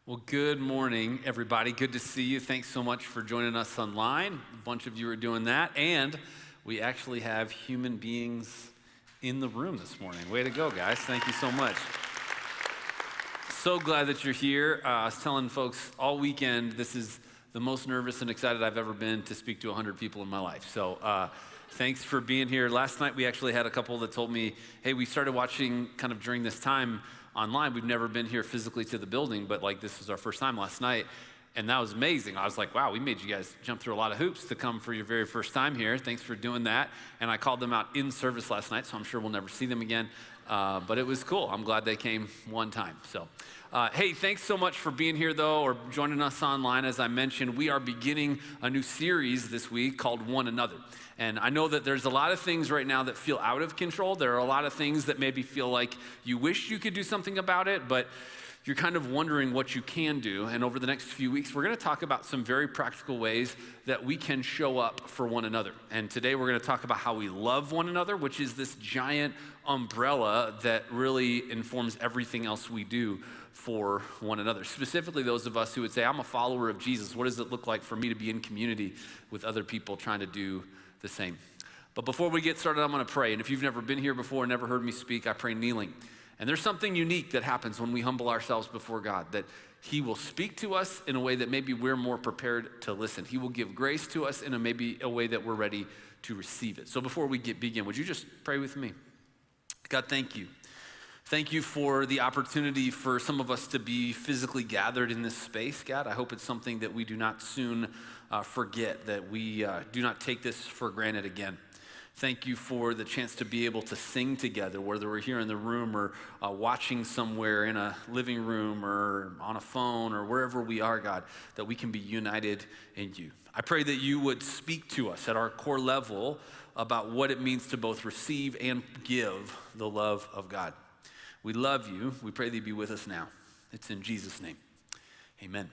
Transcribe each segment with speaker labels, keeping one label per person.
Speaker 1: Well, good morning, everybody. Good to see you. Thanks so much for joining us online. A bunch of you are doing that. And we actually have human beings in the room this morning. Way to go, guys. Thank you so much. So glad that you're here. I was telling folks all weekend, this is the most nervous and excited I've ever been to speak to 100 people in my life. So thanks for being here. Last night, we actually had a couple that told me, hey, we started watching kind of during this time online. We've never been here physically to the building, but like this was our first time last night, and that was amazing. I was like, wow, we made you guys jump through a lot of hoops to come for your very first time here. Thanks for doing that. And I called them out in service last night, so I'm sure we'll never see them again, but it was cool. I'm glad they came one time. So hey, thanks so much for being here though, or joining us online. As I mentioned, we are beginning a new series this week called One Another. And I know that there's a lot of things right now that feel out of control. There are a lot of things that maybe feel like you wish you could do something about it, but you're kind of wondering what you can do. And over the next few weeks, we're going to talk about some very practical ways that we can show up for one another. And today we're going to talk about how we love one another, which is this giant umbrella that really informs everything else we do for one another. Specifically, those of us who would say, I'm a follower of Jesus. What does it look like for me to be in community with other people trying to do the same? But before we get started, I'm going to pray. And if you've never been here before, never heard me speak, I pray kneeling. And there's something unique that happens when we humble ourselves before God, that he will speak to us in a way that maybe we're more prepared to listen. He will give grace to us in maybe a way that we're ready to receive it. So before we begin, would you just pray with me? God, thank you. Thank you for the opportunity for some of us to be physically gathered in this space, God. I hope it's something that we do not soon forget, that we do not take this for granted again. Thank you for the chance to be able to sing together, whether we're here in the room or watching somewhere in a living room or on a phone or wherever we are, God, that we can be united in you. I pray that you would speak to us at our core level about what it means to both receive and give the love of God. We love you. We pray that you be with us now. It's in Jesus' name. Amen.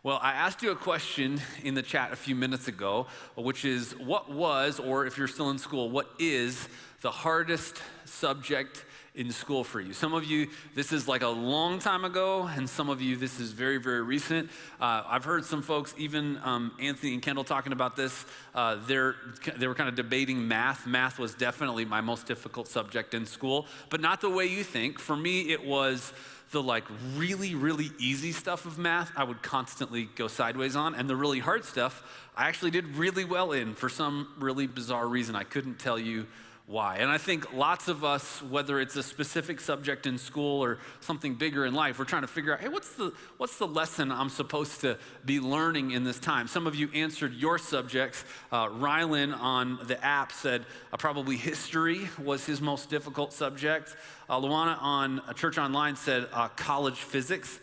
Speaker 1: Well, I asked you a question in the chat a few minutes ago, which is what was, or if you're still in school, what is the hardest subject in school for you? Some of you, this is like a long time ago, and some of you, this is very, very recent. I've heard some folks, even Anthony and Kendall talking about this. They were kind of debating math. Math was definitely my most difficult subject in school, but not the way you think. For me, it was the really, really easy stuff of math I would constantly go sideways on, and the really hard stuff I actually did really well in for some really bizarre reason. I couldn't tell you why. And I think lots of us, whether it's a specific subject in school or something bigger in life, we're trying to figure out, hey, what's the lesson I'm supposed to be learning in this time? Some of you answered your subjects. Rylan on the app said probably history was his most difficult subject. Luana on Church Online said college physics.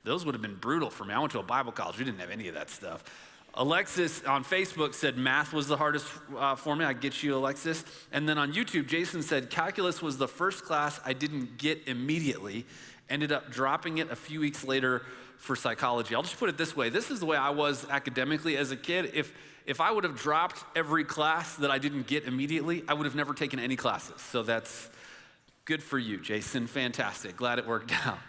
Speaker 1: Those would have been brutal for me. I went to a Bible college. We didn't have any of that stuff. Alexis on Facebook said math was the hardest for me. I get you, Alexis. And then on YouTube, Jason said calculus was the first class I didn't get immediately. Ended up dropping it a few weeks later for psychology. I'll just put it this way. This is the way I was academically as a kid. If I would have dropped every class that I didn't get immediately, I would have never taken any classes. So that's good for you, Jason. Fantastic. Glad it worked out.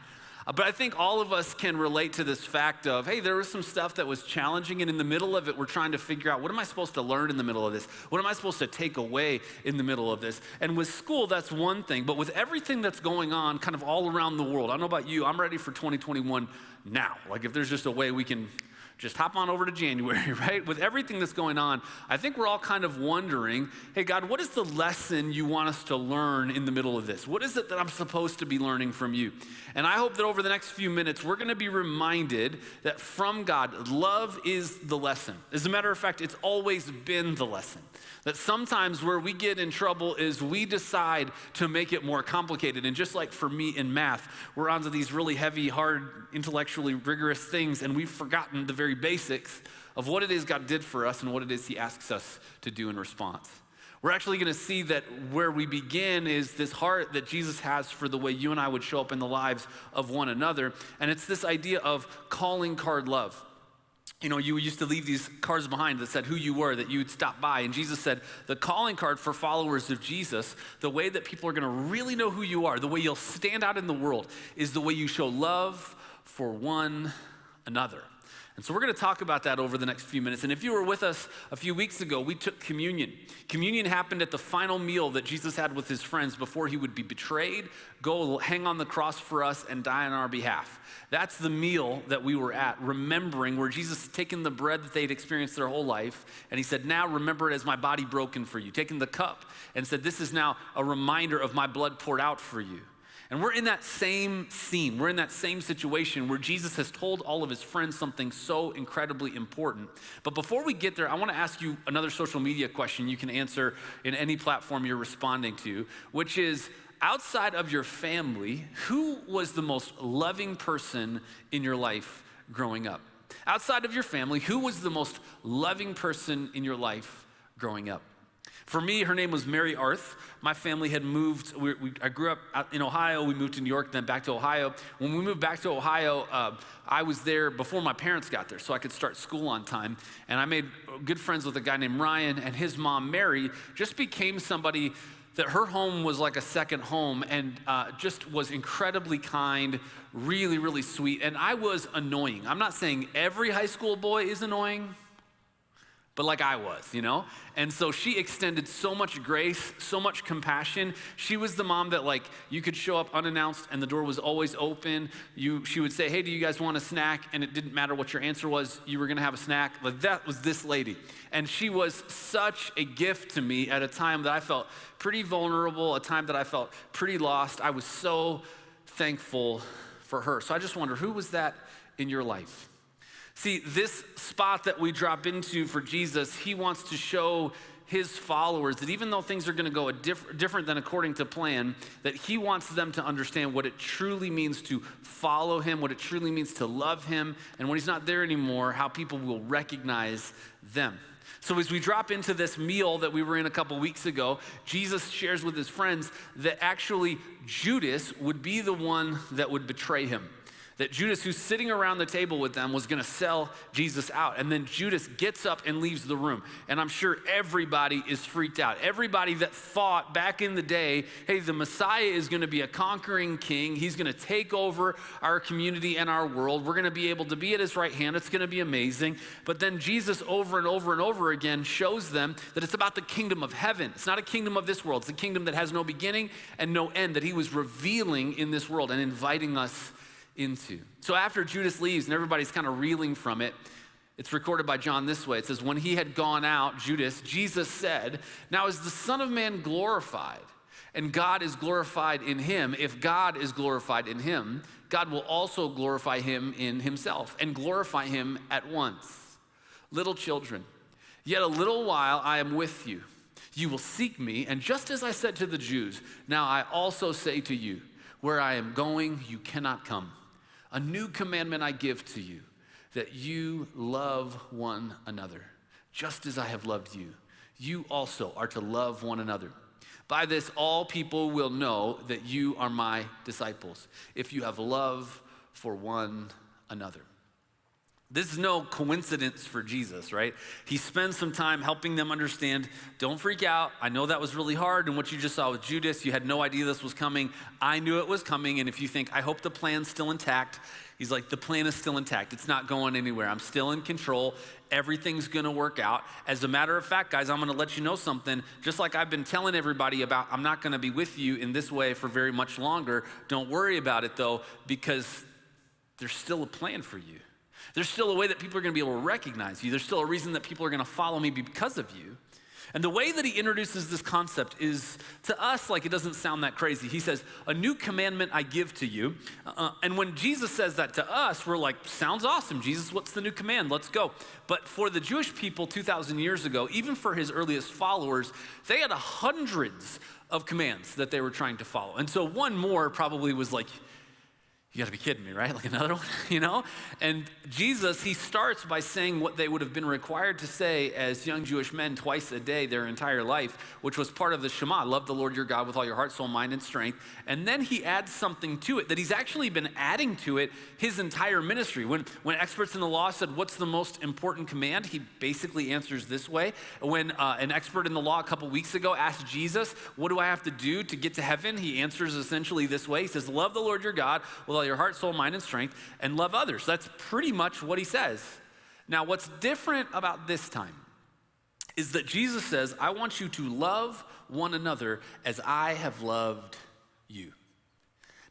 Speaker 1: But I think all of us can relate to this fact of, hey, there was some stuff that was challenging, and in the middle of it, we're trying to figure out, what am I supposed to learn in the middle of this? What am I supposed to take away in the middle of this? And with school, that's one thing, but with everything that's going on kind of all around the world, I don't know about you, I'm ready for 2021 now. Like if there's just a way we can just hop on over to January, right? With everything that's going on, I think we're all kind of wondering, hey, God, what is the lesson you want us to learn in the middle of this? What is it that I'm supposed to be learning from you? And I hope that over the next few minutes, we're going to be reminded that from God, love is the lesson. As a matter of fact, it's always been the lesson. That sometimes where we get in trouble is we decide to make it more complicated. And just like for me in math, we're onto these really heavy, hard, intellectually rigorous things, and we've forgotten the very basics of what it is God did for us and what it is he asks us to do in response. We're actually going to see that where we begin is this heart that Jesus has for the way you and I would show up in the lives of one another. And it's this idea of calling card love. You know, you used to leave these cards behind that said who you were, that you would stop by. And Jesus said, the calling card for followers of Jesus, the way that people are going to really know who you are, the way you'll stand out in the world, is the way you show love, for one another. And so we're going to talk about that over the next few minutes. And if you were with us a few weeks ago, we took communion. Communion happened at the final meal that Jesus had with his friends before he would be betrayed, go hang on the cross for us, and die on our behalf. That's the meal that we were at, remembering where Jesus had taken the bread that they'd experienced their whole life, and he said, now remember it as my body broken for you. Taking the cup and said, this is now a reminder of my blood poured out for you. And we're in that same scene, we're in that same situation where Jesus has told all of his friends something so incredibly important. But before we get there, I want to ask you another social media question you can answer in any platform you're responding to, which is, outside of your family, who was the most loving person in your life growing up? Outside of your family, who was the most loving person in your life growing up? For me, her name was Mary Arth. My family had moved. I grew up out in Ohio. We moved to New York, then back to Ohio. When we moved back to Ohio, I was there before my parents got there, so I could start school on time. And I made good friends with a guy named Ryan, and his mom, Mary, just became somebody that her home was like a second home, and just was incredibly kind, really, really sweet. And I was annoying. I'm not saying every high school boy is annoying, but like I was, you know? And so she extended so much grace, so much compassion. She was the mom that, like, you could show up unannounced and the door was always open. She would say, hey, do you guys want a snack? And it didn't matter what your answer was, you were gonna have a snack. Like, that was this lady. And she was such a gift to me at a time that I felt pretty vulnerable, a time that I felt pretty lost. I was so thankful for her. So I just wonder, who was that in your life? See, this spot that we drop into for Jesus, he wants to show his followers that even though things are going to go different than according to plan, that he wants them to understand what it truly means to follow him, what it truly means to love him, and when he's not there anymore, how people will recognize them. So as we drop into this meal that we were in a couple weeks ago, Jesus shares with his friends that actually Judas would be the one that would betray him. That Judas, who's sitting around the table with them, was gonna sell Jesus out. And then Judas gets up and leaves the room. And I'm sure everybody is freaked out. Everybody that thought back in the day, hey, the Messiah is gonna be a conquering king. He's gonna take over our community and our world. We're gonna be able to be at his right hand. It's gonna be amazing. But then Jesus over and over and over again shows them that it's about the kingdom of heaven. It's not a kingdom of this world. It's a kingdom that has no beginning and no end, that he was revealing in this world and inviting us into. So after Judas leaves and everybody's kind of reeling from it, it's recorded by John this way. It says, when he had gone out, Judas, Jesus said, now is the Son of Man glorified, and God is glorified in him? If God is glorified in him, God will also glorify him in himself and glorify him at once. Little children, yet a little while I am with you. You will seek me, and just as I said to the Jews, now I also say to you, where I am going, you cannot come. A new commandment I give to you, that you love one another. Just as I have loved you, you also are to love one another. By this, all people will know that you are my disciples, if you have love for one another. This is no coincidence for Jesus, right? He spends some time helping them understand, don't freak out. I know that was really hard, and what you just saw with Judas, you had no idea this was coming. I knew it was coming, and if you think, I hope the plan's still intact, he's like, the plan is still intact. It's not going anywhere. I'm still in control. Everything's gonna work out. As a matter of fact, guys, I'm gonna let you know something. Just like I've been telling everybody about, I'm not gonna be with you in this way for very much longer. Don't worry about it though, because there's still a plan for you. There's still a way that people are gonna be able to recognize you. There's still a reason that people are gonna follow me because of you. And the way that he introduces this concept is, to us, like, it doesn't sound that crazy. He says, a new commandment I give to you. And when Jesus says that to us, we're like, sounds awesome, Jesus, what's the new command? Let's go. But for the Jewish people 2,000 years ago, even for his earliest followers, they had hundreds of commands that they were trying to follow. And so one more probably was like, you gotta be kidding me, right? Like another one, you know? And Jesus, he starts by saying what they would have been required to say as young Jewish men twice a day their entire life, which was part of the Shema, love the Lord your God with all your heart, soul, mind, and strength. And then he adds something to it that he's actually been adding to it his entire ministry. When experts in the law said, what's the most important command? He basically answers this way. When an expert in the law a couple weeks ago asked Jesus, what do I have to do to get to heaven? He answers essentially this way. He says, love the Lord your God with all all your heart, soul, mind, and strength, and love others. That's pretty much what he says. Now, what's different about this time is that Jesus says, I want you to love one another as I have loved you.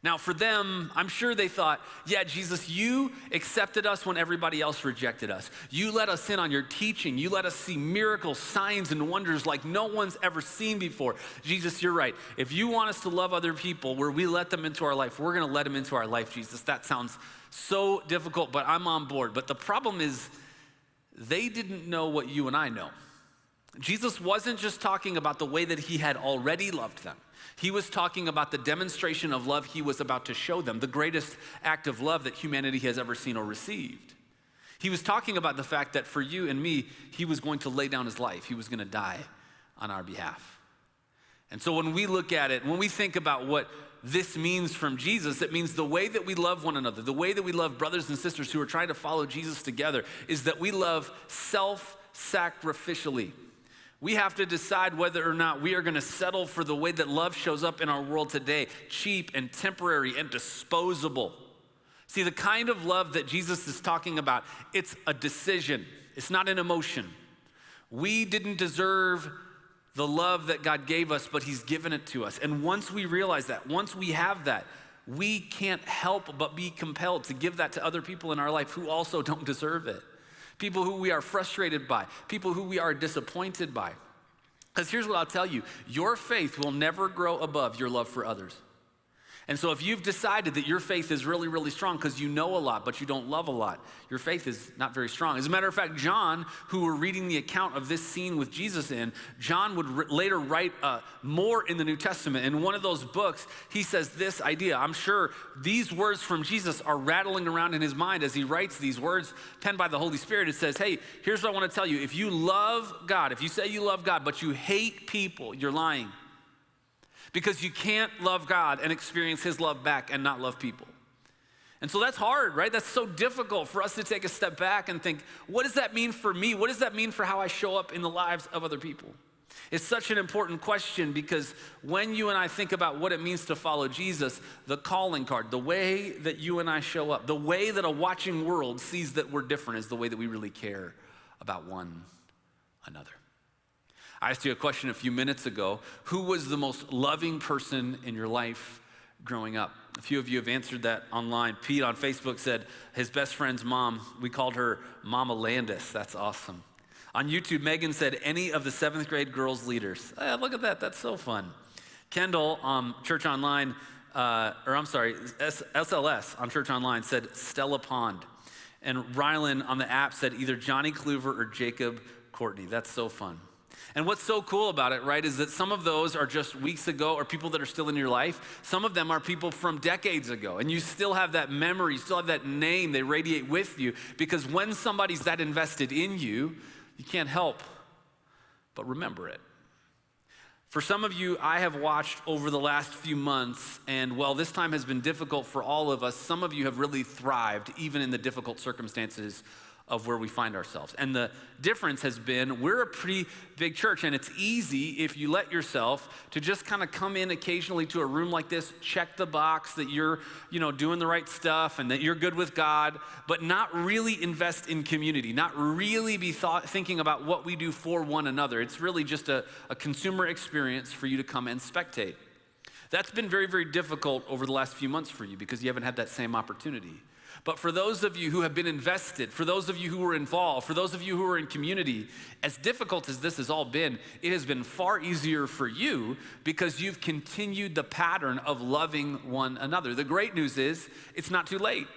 Speaker 1: Now, for them, I'm sure they thought, yeah, Jesus, you accepted us when everybody else rejected us. You let us in on your teaching. You let us see miracles, signs, and wonders like no one's ever seen before. Jesus, you're right. If you want us to love other people where we let them into our life, we're going to let them into our life, Jesus. That sounds so difficult, but I'm on board. But the problem is they didn't know what you and I know. Jesus wasn't just talking about the way that he had already loved them. He was talking about the demonstration of love he was about to show them, the greatest act of love that humanity has ever seen or received. He was talking about the fact that for you and me, he was going to lay down his life. He was going to die on our behalf. And so when we look at it, when we think about what this means from Jesus, it means the way that we love one another, the way that we love brothers and sisters who are trying to follow Jesus together is that we love self-sacrificially. We have to decide whether or not we are going to settle for the way that love shows up in our world today, cheap and temporary and disposable. See, the kind of love that Jesus is talking about, it's a decision. It's not an emotion. We didn't deserve the love that God gave us, but he's given it to us. And once we realize that, once we have that, we can't help but be compelled to give that to other people in our life who also don't deserve it. People who we are frustrated by, people who we are disappointed by. Because here's what I'll tell you, your faith will never grow above your love for others. And so if you've decided that your faith is really, really strong because you know a lot, but you don't love a lot, your faith is not very strong. As a matter of fact, John, who we're reading the account of this scene with Jesus in, John would later write more in the New Testament. In one of those books, he says this idea. I'm sure these words from Jesus are rattling around in his mind as he writes these words penned by the Holy Spirit. It says, hey, here's what I want to tell you. If you love God, if you say you love God, but you hate people, you're lying. Because you can't love God and experience his love back and not love people. And so that's hard, right? That's so difficult for us to take a step back and think, what does that mean for me? What does that mean for how I show up in the lives of other people? It's such an important question because when you and I think about what it means to follow Jesus, the calling card, the way that you and I show up, the way that a watching world sees that we're different is the way that we really care about one another. I asked you a question a few minutes ago. Who was the most loving person in your life growing up? A few of you have answered that online. Pete on Facebook said his best friend's mom, we called her Mama Landis. That's awesome. On YouTube, Megan said any of the 7th grade girls leaders. Look at that. That's so fun. Kendall Church Online, SLS on Church Online said Stella Pond. And Rylan on the app said either Johnny Kluver or Jacob Courtney. That's so fun. And what's so cool about it, right, is that some of those are just weeks ago or people that are still in your life. Some of them are people from decades ago. And you still have that memory, you still have that name. They radiate with you because when somebody's that invested in you, you can't help but remember it. For some of you, I have watched over the last few months, and while this time has been difficult for all of us, some of you have really thrived even in the difficult circumstances of where we find ourselves. And the difference has been we're a pretty big church, and it's easy if you let yourself to just kind of come in occasionally to a room like this, check the box that you're doing the right stuff and that you're good with God, but not really invest in community, not really be thinking about what we do for one another. It's really just a consumer experience for you to come and spectate. That's been very, very difficult over the last few months for you because you haven't had that same opportunity. But for those of you who have been invested, for those of you who are involved, for those of you who are in community, as difficult as this has all been, it has been far easier for you because you've continued the pattern of loving one another. The great news is it's not too late.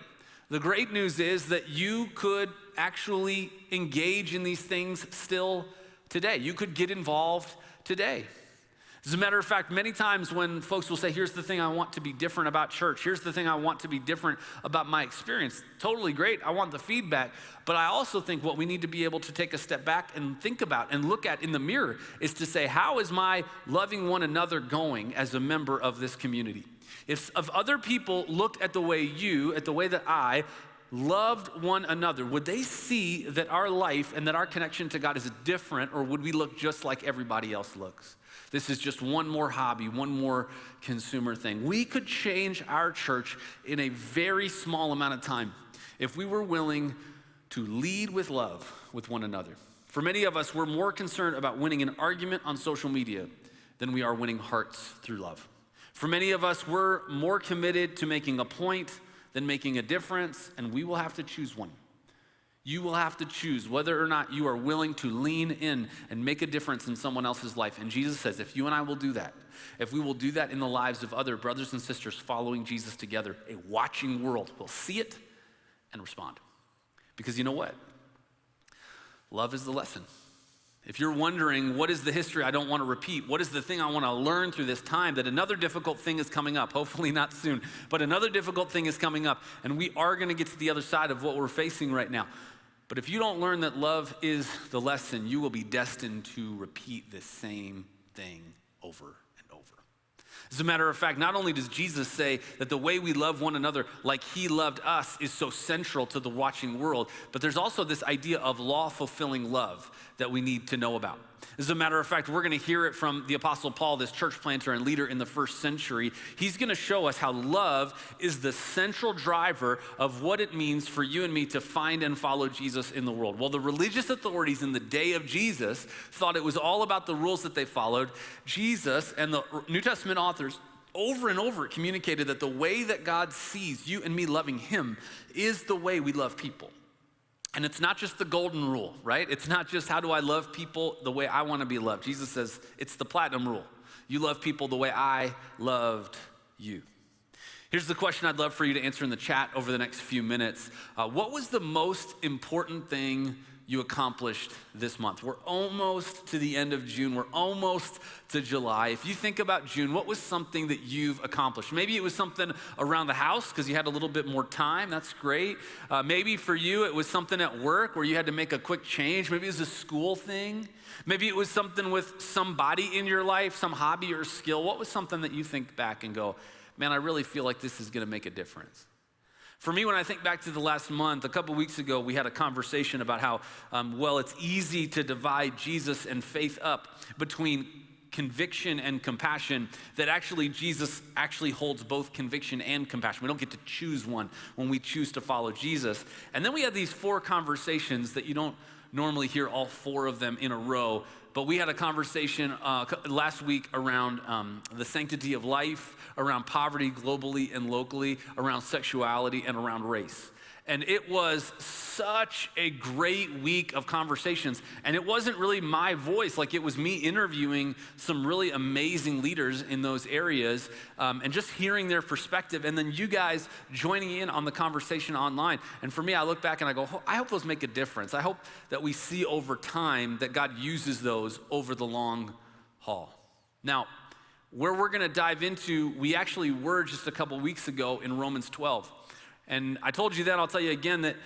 Speaker 1: The great news is that you could actually engage in these things still today. You could get involved today. As a matter of fact, many times when folks will say, here's the thing I want to be different about church, here's the thing I want to be different about my experience, totally great, I want the feedback, but I also think what we need to be able to take a step back and think about and look at in the mirror is to say, how is my loving one another going as a member of this community? If other people looked at the way that I loved one another, would they see that our life and that our connection to God is different, or would we look just like everybody else looks? This is just one more hobby, one more consumer thing. We could change our church in a very small amount of time if we were willing to lead with love with one another. For many of us, we're more concerned about winning an argument on social media than we are winning hearts through love. For many of us, we're more committed to making a point than making a difference, and we will have to choose one. You will have to choose whether or not you are willing to lean in and make a difference in someone else's life. And Jesus says, if you and I will do that, if we will do that in the lives of other brothers and sisters following Jesus together, a watching world will see it and respond. Because you know what? Love is the lesson. If you're wondering, what is the history I don't want to repeat? What is the thing I want to learn through this time? That another difficult thing is coming up. Hopefully not soon, but another difficult thing is coming up. And we are going to get to the other side of what we're facing right now. But if you don't learn that love is the lesson, you will be destined to repeat the same thing over and over. As a matter of fact, not only does Jesus say that the way we love one another like he loved us is so central to the watching world, but there's also this idea of law-fulfilling love that we need to know about. As a matter of fact, we're going to hear it from the Apostle Paul, this church planter and leader in the first century. He's going to show us how love is the central driver of what it means for you and me to find and follow Jesus in the world. Well, the religious authorities in the day of Jesus thought it was all about the rules that they followed. Jesus and the New Testament authors over and over communicated that the way that God sees you and me loving him is the way we love people. And it's not just the golden rule, right? It's not just how do I love people the way I want to be loved. Jesus says it's the platinum rule. You love people the way I loved you. Here's the question I'd love for you to answer in the chat over the next few minutes. What was the most important thing you accomplished this month? We're almost to the end of June. We're almost to July. If you think about June, what was something that you've accomplished? Maybe it was something around the house because you had a little bit more time. That's great. Maybe for you, it was something at work where you had to make a quick change. Maybe it was a school thing. Maybe it was something with somebody in your life, some hobby or skill. What was something that you think back and go, man, I really feel like this is going to make a difference? For me, when I think back to the last month, a couple weeks ago, we had a conversation about how, it's easy to divide Jesus and faith up between conviction and compassion, that actually Jesus actually holds both conviction and compassion. We don't get to choose one when we choose to follow Jesus. And then we had these 4 conversations that you don't normally hear all 4 of them in a row. But we had a conversation last week around the sanctity of life, around poverty globally and locally, around sexuality, and around race. And it was such a great week of conversations. And it wasn't really my voice, like it was me interviewing some really amazing leaders in those areas and just hearing their perspective. And then you guys joining in on the conversation online. And for me, I look back and I go, I hope those make a difference. I hope that we see over time that God uses those over the long haul. Now, where we're going to dive into, we actually were just a couple weeks ago in Romans 12. And I told you that, I'll tell you again, that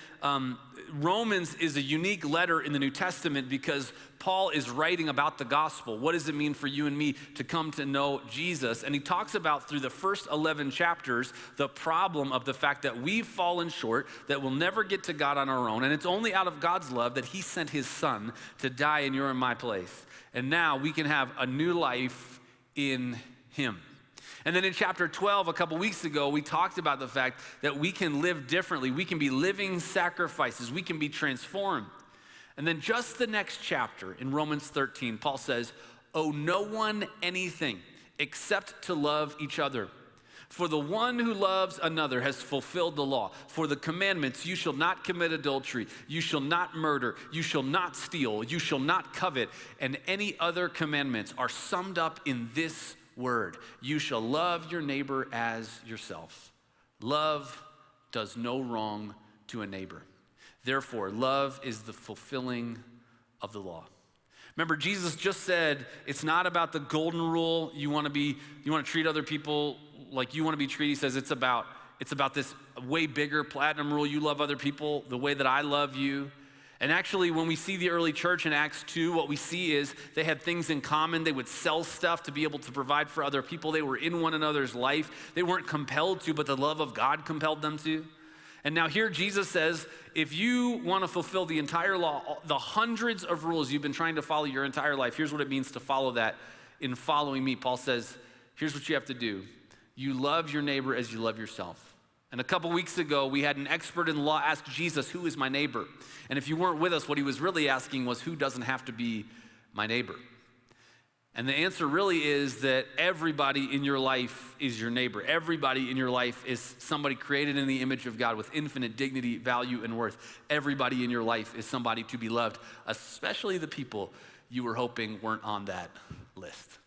Speaker 1: Romans is a unique letter in the New Testament because Paul is writing about the gospel. What does it mean for you and me to come to know Jesus? And he talks about, through the first 11 chapters, the problem of the fact that we've fallen short, that we'll never get to God on our own. And it's only out of God's love that he sent his son to die in your and my place. And now we can have a new life in him. And then in chapter 12, a couple weeks ago, we talked about the fact that we can live differently. We can be living sacrifices. We can be transformed. And then just the next chapter in Romans 13, Paul says, owe no one anything except to love each other. For the one who loves another has fulfilled the law. For the commandments, you shall not commit adultery, you shall not murder, you shall not steal, you shall not covet, and any other commandments are summed up in this word: you shall love your neighbor as yourself. Love does no wrong to a neighbor. Therefore, love is the fulfilling of the law. Remember, Jesus just said it's not about the golden rule. You want to treat other people like you want to be treated. He says it's about this way bigger platinum rule. You love other people the way that I love you. And actually, when we see the early church in Acts 2, what we see is they had things in common. They would sell stuff to be able to provide for other people. They were in one another's life. They weren't compelled to, but the love of God compelled them to. And now here Jesus says, if you want to fulfill the entire law, the hundreds of rules you've been trying to follow your entire life, here's what it means to follow that. In following me, Paul says, here's what you have to do. You love your neighbor as you love yourself. And a couple weeks ago, we had an expert in law ask Jesus, who is my neighbor? And if you weren't with us, what he was really asking was, who doesn't have to be my neighbor? And the answer really is that everybody in your life is your neighbor. Everybody in your life is somebody created in the image of God with infinite dignity, value, and worth. Everybody in your life is somebody to be loved, especially the people you were hoping weren't on that list.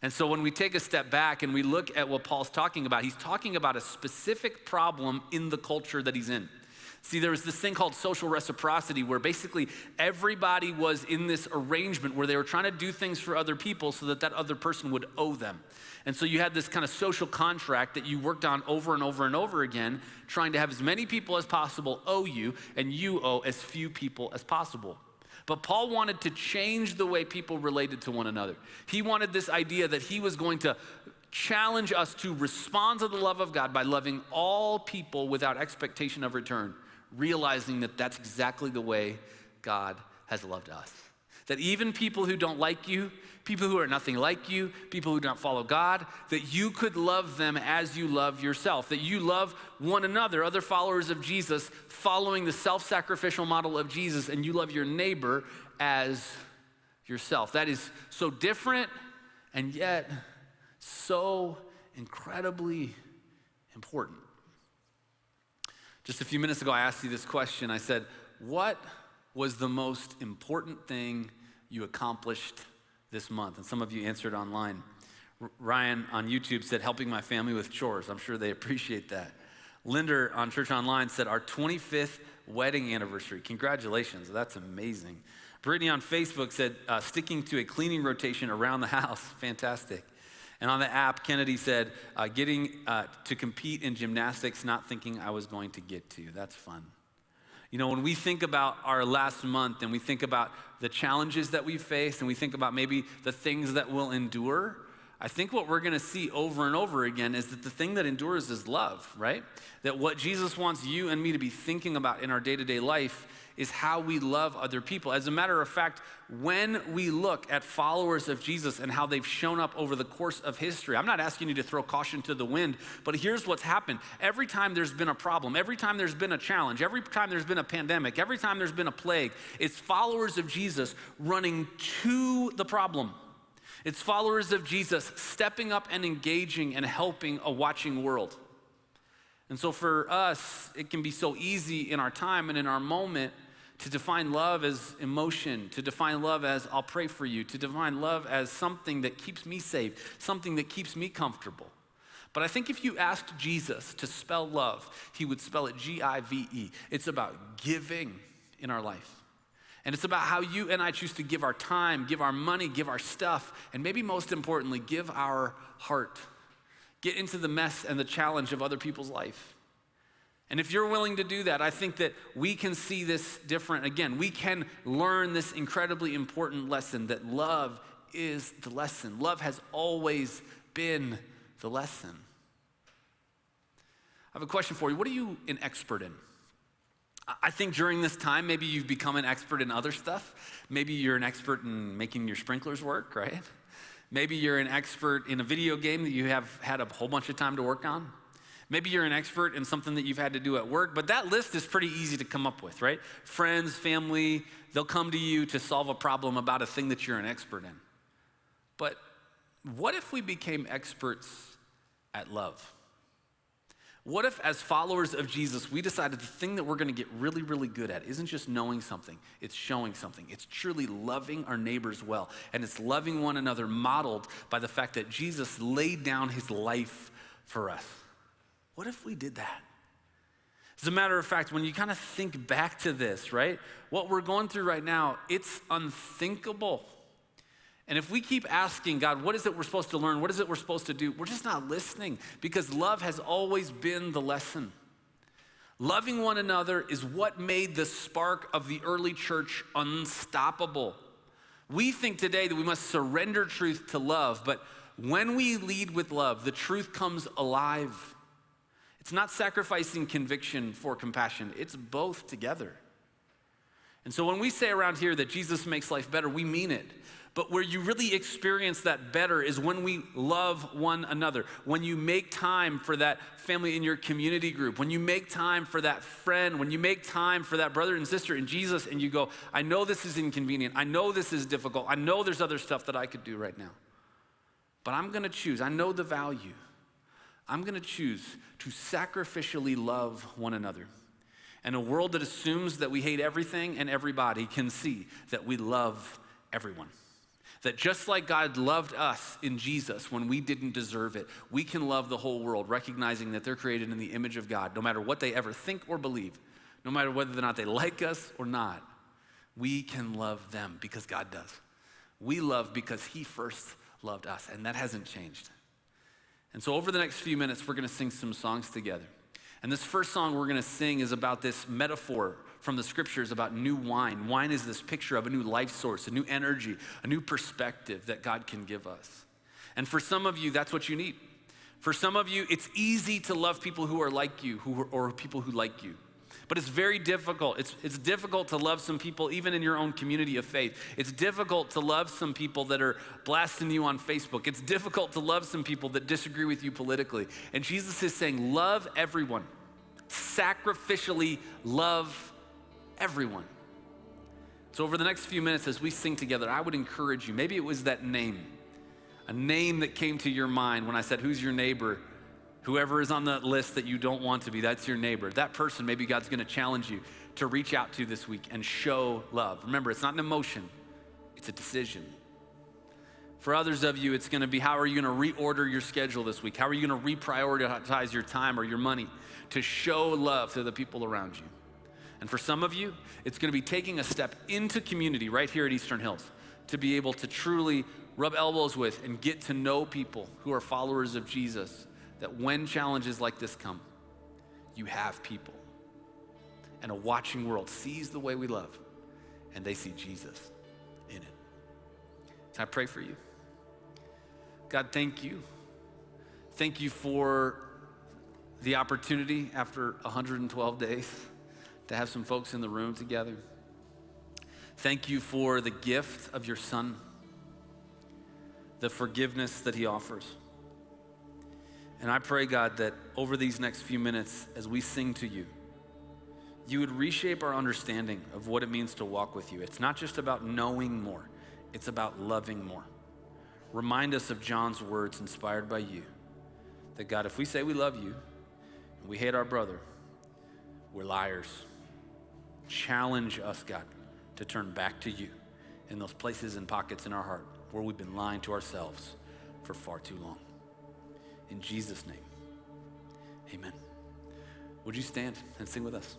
Speaker 1: And so when we take a step back and we look at what Paul's talking about, he's talking about a specific problem in the culture that he's in. See, there was this thing called social reciprocity where basically everybody was in this arrangement where they were trying to do things for other people so that that other person would owe them. And so you had this kind of social contract that you worked on over and over and over again, trying to have as many people as possible owe you, and you owe as few people as possible. But Paul wanted to change the way people related to one another. He wanted this idea that he was going to challenge us to respond to the love of God by loving all people without expectation of return, realizing that that's exactly the way God has loved us. That even people who don't like you, people who are nothing like you, people who don't follow God, that you could love them as you love yourself, that you love one another, other followers of Jesus, following the self-sacrificial model of Jesus, and you love your neighbor as yourself. That is so different and yet so incredibly important. Just a few minutes ago, I asked you this question. I said, what was the most important thing you accomplished this month? And some of you answered online. Ryan on YouTube said, helping my family with chores. I'm sure they appreciate that. Linder on Church Online said, our 25th wedding anniversary. Congratulations, that's amazing. Brittany on Facebook said, sticking to a cleaning rotation around the house. Fantastic. And on the app, Kennedy said, getting to compete in gymnastics, not thinking I was going to get to. That's fun. You know, when we think about our last month and we think about the challenges that we faced and we think about maybe the things that will endure, I think what we're going to see over and over again is that the thing that endures is love, right? That what Jesus wants you and me to be thinking about in our day-to-day life is how we love other people. As a matter of fact, when we look at followers of Jesus and how they've shown up over the course of history, I'm not asking you to throw caution to the wind, but here's what's happened. Every time there's been a problem, every time there's been a challenge, every time there's been a pandemic, every time there's been a plague, it's followers of Jesus running to the problem. It's followers of Jesus stepping up and engaging and helping a watching world. And so for us, it can be so easy in our time and in our moment to define love as emotion, to define love as I'll pray for you, to define love as something that keeps me safe, something that keeps me comfortable. But I think if you asked Jesus to spell love, he would spell it G-I-V-E. It's about giving in our life. And it's about how you and I choose to give our time, give our money, give our stuff, and maybe most importantly, give our heart. Get into the mess and the challenge of other people's life. And if you're willing to do that, I think that we can see this different. Again, we can learn this incredibly important lesson that love is the lesson. Love has always been the lesson. I have a question for you. What are you an expert in? I think during this time, maybe you've become an expert in other stuff. Maybe you're an expert in making your sprinklers work, right? Maybe you're an expert in a video game that you have had a whole bunch of time to work on. Maybe you're an expert in something that you've had to do at work, but that list is pretty easy to come up with, right? Friends, family, they'll come to you to solve a problem about a thing that you're an expert in. But what if we became experts at love? What if, as followers of Jesus, we decided the thing that we're going to get really, really good at isn't just knowing something, it's showing something. It's truly loving our neighbors well, and it's loving one another modeled by the fact that Jesus laid down his life for us. What if we did that? As a matter of fact, when you kind of think back to this, right, what we're going through right now, it's unthinkable. And if we keep asking God, what is it we're supposed to learn? What is it we're supposed to do? We're just not listening because love has always been the lesson. Loving one another is what made the spark of the early church unstoppable. We think today that we must surrender truth to love, but when we lead with love, the truth comes alive. It's not sacrificing conviction for compassion. It's both together. And so when we say around here that Jesus makes life better, we mean it. But where you really experience that better is when we love one another. When you make time for that family in your community group. When you make time for that friend. When you make time for that brother and sister in Jesus and you go, I know this is inconvenient. I know this is difficult. I know there's other stuff that I could do right now. But I'm going to choose. I know the value. I'm going to choose to sacrificially love one another. And a world that assumes that we hate everything and everybody can see that we love everyone. That just like God loved us in Jesus when we didn't deserve it, we can love the whole world, recognizing that they're created in the image of God, no matter what they ever think or believe, no matter whether or not they like us or not. We can love them because God does. We love because he first loved us, and that hasn't changed. And so over the next few minutes, we're going to sing some songs together. And this first song we're going to sing is about this metaphor from the scriptures about new wine. Wine is this picture of a new life source, a new energy, a new perspective that God can give us. And for some of you, that's what you need. For some of you, it's easy to love people who are like you, or people who like you. But it's very difficult. It's difficult to love some people even in your own community of faith. It's difficult to love some people that are blasting you on Facebook. It's difficult to love some people that disagree with you politically. And Jesus is saying, love everyone. Sacrificially love everyone. So over the next few minutes as we sing together, I would encourage you, maybe it was that name, a name that came to your mind when I said, who's your neighbor? Whoever is on the list that you don't want to be, that's your neighbor. That person, maybe God's going to challenge you to reach out to this week and show love. Remember, it's not an emotion, it's a decision. For others of you, it's going to be, how are you going to reorder your schedule this week? How are you going to reprioritize your time or your money to show love to the people around you? And for some of you, it's going to be taking a step into community right here at Eastern Hills to be able to truly rub elbows with and get to know people who are followers of Jesus, that when challenges like this come, you have people. And a watching world sees the way we love, and they see Jesus in it. Can I pray for you? God, thank you. Thank you for the opportunity after 112 days to have some folks in the room together. Thank you for the gift of your Son, the forgiveness that he offers. And I pray, God, that over these next few minutes, as we sing to you, you would reshape our understanding of what it means to walk with you. It's not just about knowing more, it's about loving more. Remind us of John's words inspired by you, that God, if we say we love you and we hate our brother, we're liars. Challenge us, God, to turn back to you in those places and pockets in our heart where we've been lying to ourselves for far too long. In Jesus' name, amen. Would you stand and sing with us?